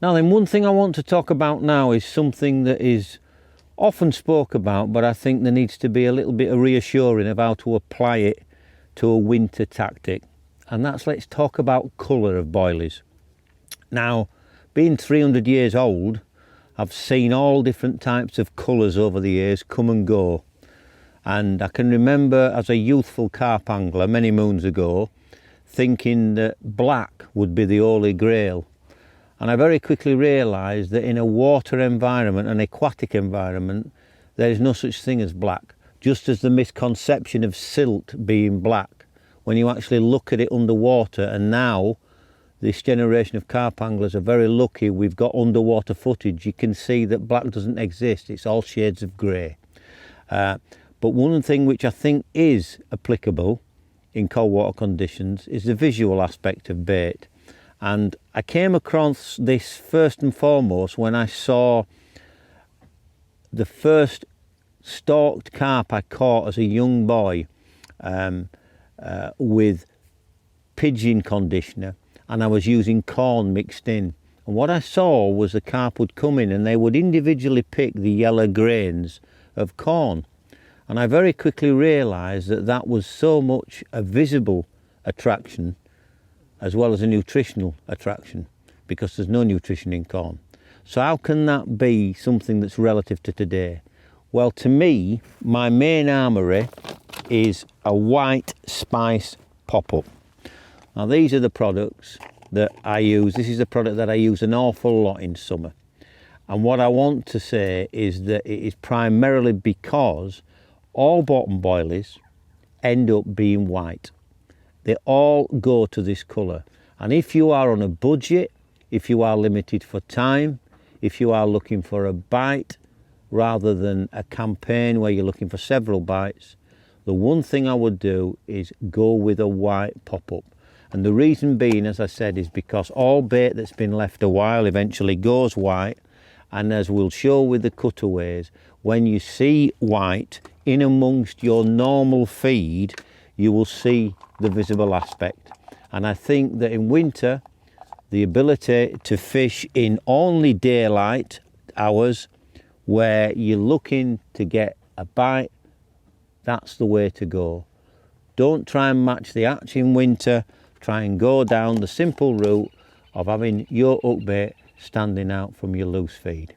Now then, one thing I want to talk about now is something that is often spoke about, but I think there needs to be a little bit of reassuring of how to apply it to a winter tactic. And that's, let's talk about colour of boilies. Now, being 300 years old, I've seen all different types of colours over the years come and go. And I can remember as a youthful carp angler many moons ago, thinking that black would be the holy grail. And I very quickly realised that in a water environment, an aquatic environment, there is no such thing as black. Just as the misconception of silt being black, when you actually look at it underwater, and now this generation of carp anglers are very lucky, we've got underwater footage, you can see that black doesn't exist, it's all shades of grey. But one thing which I think is applicable in cold water conditions is the visual aspect of bait. And I came across this first and foremost when I saw the first stalked carp I caught as a young boy with pigeon conditioner, and I was using corn mixed in. And what I saw was the carp would come in and they would individually pick the yellow grains of corn. And I very quickly realised that that was so much a visible attraction as well as a nutritional attraction, because there's no nutrition in corn. So how can that be something that's relative to today? Well, to me, my main armoury is a white spice pop-up. Now these are the products that I use. This is a product that I use an awful lot in summer. And what I want to say is that it is primarily because all bottom boilies end up being white. They all go to this colour. And if you are on a budget, if you are limited for time, if you are looking for a bite rather than a campaign where you're looking for several bites, the one thing I would do is go with a white pop-up. And the reason being, as I said, is because all bait that's been left a while eventually goes white. And as we'll show with the cutaways, when you see white in amongst your normal feed, you will see the visible aspect. And I think that in winter, the ability to fish in only daylight hours where you're looking to get a bite, that's the way to go. Don't try and match the hatch in winter. Try and go down the simple route of having your hook bait standing out from your loose feed.